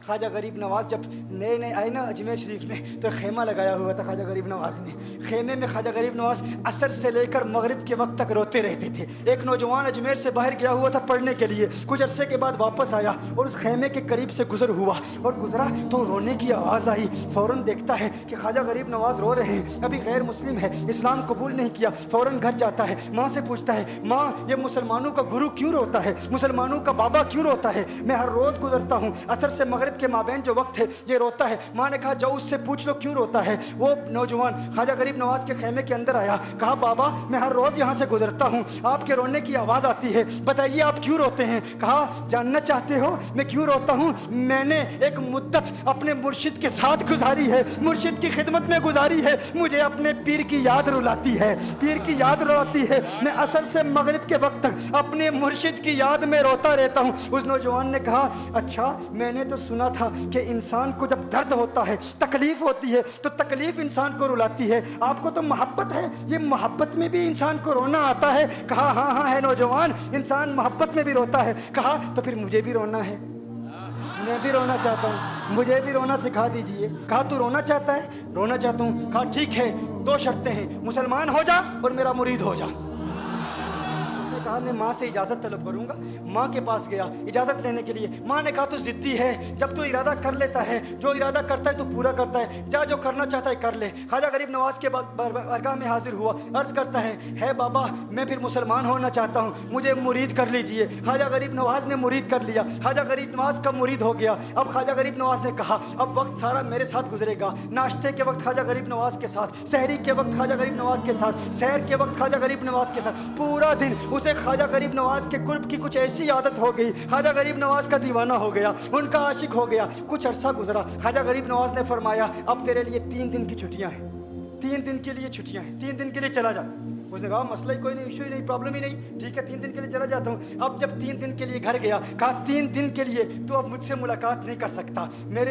خواجہ غریب نواز جب نئے نئے آئے نا اجمیر شریف میں تو خیمہ لگایا ہوا تھا خواجہ غریب نواز نے. خیمے میں خواجہ غریب نواز عصر سے لے کر مغرب کے وقت تک روتے رہتے تھے. ایک نوجوان اجمیر سے باہر گیا ہوا تھا پڑھنے کے لیے, کچھ عرصے کے بعد واپس آیا اور اس خیمے کے قریب سے گزر ہوا اور گزرا تو رونے کی آواز آئی. فوراً دیکھتا ہے کہ خواجہ غریب نواز رو رہے ہیں, ابھی غیر مسلم ہے, اسلام قبول نہیں کیا. فوراً گھر جاتا ہے, ماں سے پوچھتا ہے, ماں یہ مسلمانوں کا گرو کیوں روتا ہے, مسلمانوں کا بابا کیوں روتا ہے؟ میں ہر روز گزرتا ہوں, عصر سے مغرب کے مابین جو وقت ہے یہ روتا ہے. ماں نے کہا جاؤ اس سے پوچھ لو کیوں روتا ہے. وہ نوجوان خواجہ غریب نواز کے خیمے کے اندر آیا, کہا بابا میں ہر روز یہاں سے گزرتا ہوں, آپ کے رونے کی آواز آتی ہے, بتائیے آپ کیوں روتے ہیں؟ کہا جاننا چاہتے ہو میں کیوں روتا ہوں؟ میں نے ایک مدت اپنے مرشد کے ساتھ گزاری ہے, مرشد کی خدمت میں گزاری ہے, مجھے اپنے پیر کی یاد رلاتی ہے, پیر کی یاد رلاتی ہے. میں عصر سے مغرب کے وقت تک اپنے مرشد کی یاد میں روتا رہتا ہوں. اس نوجوان نے کہا اچھا میں نے تو سنا تھا کہ انسان کو جب درد ہوتا ہے, تکلیف ہوتی ہے تو تکلیف انسان کو رلاتی ہے, آپ کو تو محبت ہے, یہ محبت میں بھی انسان کو رونا آتا ہے؟ کہا ہاں ہاں ہے نوجوان, انسان محبت میں بھی روتا ہے. کہا تو پھر مجھے بھی رونا ہے, میں بھی رونا چاہتا ہوں, مجھے بھی رونا سکھا دیجئے. کہا تو رونا چاہتا ہے؟ رونا چاہتا ہوں. کہا ٹھیک ہے, دو شرطیں ہیں, مسلمان ہو جا اور میرا مرید ہو جا. کہا میں ماں سے اجازت طلب کروں گا. ماں کے پاس گیا اجازت لینے کے لیے. ماں نے کہا تو ضدی ہے, جب تو ارادہ کر لیتا ہے, جو ارادہ کرتا ہے تو پورا کرتا ہے, جا جو کرنا چاہتا ہے کر لے. خواجہ غریب نواز کے بارگاہ میں حاضر ہوا, عرض کرتا ہے بابا میں پھر مسلمان ہونا چاہتا ہوں, مجھے مرید کر لیجئے. خواجہ غریب نواز نے مرید کر لیا, خواجہ غریب نواز کا مرید ہو گیا. اب خواجہ غریب نواز نے کہا اب وقت سارا میرے ساتھ گزرے گا, ناشتے کے وقت خواجہ غریب نواز کے ساتھ, سحری کے وقت خواجہ غریب نواز کے ساتھ, سحر کے وقت خواجہ غریب نواز کے ساتھ, پورا دن اسے خواجہ غریب نواز کے قرب کی کچھ ایسی عادت ہو گئی, خواجہ غریب نواز کا دیوانہ ہو گیا, ان کا عاشق ہو گیا. کچھ عرصہ گزرا, خواجہ غریب نواز نے فرمایا اب تیرے لیے 3 دن کی چھٹیاں ہیں, 3 دن کے لیے چھٹیاں ہیں, 3 دن کے لیے چلا جا. اس نے کہا مسئلہ ہی کوئی نہیں, ایشو ہی نہیں, پرابلم ہی نہیں, ٹھیک ہے 3 دن کے لیے چلا جاتا ہوں. اب جب 3 دن کے لیے گھر گیا, کہا 3 دن کے لیے تو اب مجھ سے ملاقات نہیں کر سکتا,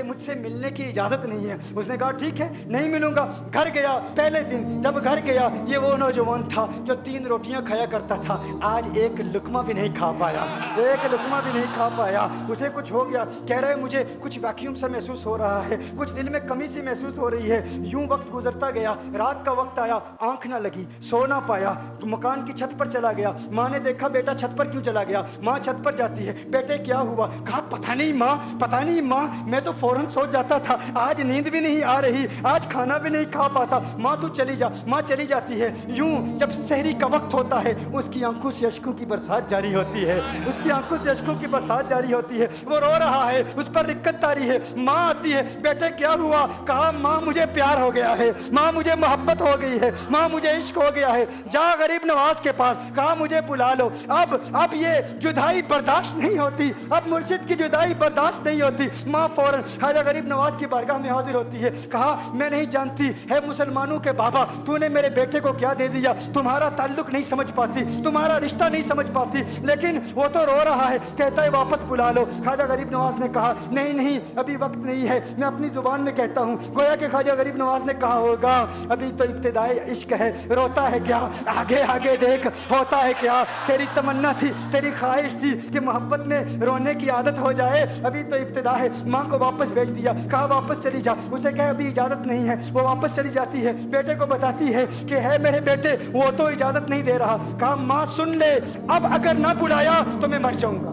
مجھ سے ملنے کی اجازت نہیں ہے. اس نے کہا ٹھیک ہے نہیں ملوں گا. گھر گیا, پہلے دن جب گھر گیا یہ وہ نوجوان تھا جو 3 روٹیاں کھایا کرتا تھا, آج ایک لقمہ بھی نہیں کھا پایا, ایک لقمہ بھی نہیں کھا پایا. اسے کچھ ہو گیا, کہہ رہے مجھے کچھ ویکیوم سا محسوس ہو رہا ہے, کچھ دل میں کمی سی محسوس ہو رہی ہے. یوں وقت گزرتا گیا, رات کا وقت آیا, آنکھ نہ لگی, سو نہ پایا, مکان کی چھت پر چلا گیا. ماں نے دیکھا بیٹا چھت پر کیوں چلا گیا؟ ماں چھت پر جاتی ہے, بیٹے کیا ہوا؟ کہا پتہ نہیں ماں, پتہ نہیں ماں, میں تو فوراً سو جاتا تھا, آج نیند بھی نہیں آ رہی, آج کھانا بھی نہیں کھا پاتا. ماں تو چلی جا. ماں چلی جاتی ہے. یوں جب سحری کا وقت ہوتا ہے اس کی آنکھوں سے اشکوں کی برسات جاری ہوتی ہے, اس کی آنکھوں سے اشکوں کی برسات جاری ہوتی ہے. وہ رو رہا ہے, اس پر رکت تاری ہے. ماں آتی ہے, بیٹے کیا ہوا؟ کہا ماں مجھے پیار ہو گیا ہے, ماں مجھے محبت ہو گئی ہے, ماں مجھے عشق ہو گیا ہے. جا غریب نواز کے پاس, کہا مجھے بلا لو. اب یہ جدائی برداشت نہیں ہوتی, اب مرشد کی جدائی برداشت نہیں ہوتی. ماں فوراً خواجہ غریب نواز کی بارگاہ میں حاضر ہوتی ہے. کہا میں نہیں جانتی ہے مسلمانوں کے بابا, تو نے میرے بیٹے کو کیا دے دیا, تمہارا تعلق نہیں سمجھ پاتی, تمہارا رشتہ نہیں سمجھ پاتی, لیکن وہ تو رو رہا ہے, کہتا ہے واپس بلا لو. خواجہ غریب نواز نے کہا نہیں نہیں ابھی وقت نہیں ہے, میں اپنی زبان میں کہتا ہوں. گویا کہ خواجہ غریب نواز نے کہا ہوگا ابھی تو ابتدائی عشق ہے, روتا ہے کیا, آگے آگے دیکھ ہوتا ہے کیا. تیری تمنا تھی, تیری خواہش تھی کہ محبت میں رونے کی عادت ہو جائے, ابھی تو ابتدا ہے. ماں کو واپس بھیج دیا, کہا واپس چلی جا. اسے کہا ابھی اجازت نہیں ہے, وہ واپس چلی جاتی ہے. بیٹے کو بتاتی ہے کہ ہے میرے بیٹے, وہ تو اجازت نہیں دے رہا. کہا ماں سن لے, اب اگر نہ بلایا تو میں مر جاؤں گا,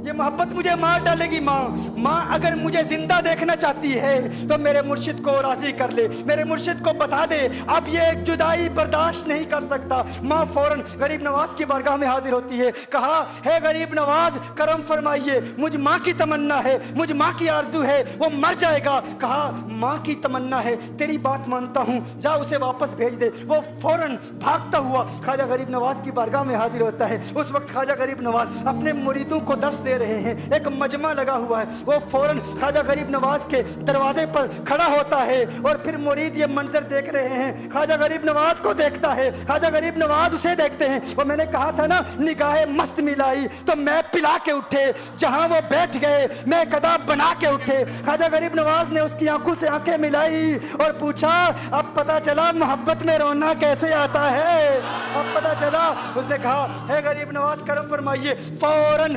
یہ محبت مجھے مار ڈالے گی. ماں اگر مجھے زندہ دیکھنا چاہتی ہے تو میرے مرشد کو راضی کر لے, میرے مرشد کو بتا دے اب یہ جدائی برداشت نہیں کر سکتا. ماں فوراً غریب نواز کی بارگاہ میں حاضر ہوتی ہے. کہا ہے غریب نواز کرم فرمائیے, مجھ ماں کی تمنا ہے, مجھ ماں کی آرزو ہے, وہ مر جائے گا. کہا ماں کی تمنا ہے, تیری بات مانتا ہوں, جا اسے واپس بھیج دے. وہ فوراً بھاگتا ہوا خواجہ غریب نواز کی بارگاہ میں حاضر ہوتا ہے. اس وقت خواجہ غریب نواز اپنے مریدوں کو درس دے رہے ہیں, ایک مجمع لگا ہوا ہے. وہ فوراً خواجہ غریب نواز کے دروازے پر کھڑا ہوتا ہے اور پھر مرید یہ منظر دیکھ رہے ہیں. خواجہ غریب نواز کو دیکھتا ہے, خواجہ غریب نواز اسے دیکھتے ہیں. وہ میں نے کہا تھا نا نگاہ مست ملائی تو میں پلا کے اٹھے, جہاں وہ بیٹھ گئے میں قدا بنا کے اٹھے. خواجہ غریب نواز نے اس کی آنکھوں سے آنکھیں ملائی اور پوچھا اب پتا چلا محبت میں رونا کیسے آتا ہے, اب پتا چلا. اس نے کہا ہے غریب نواز کرم فرمائیے. فوراً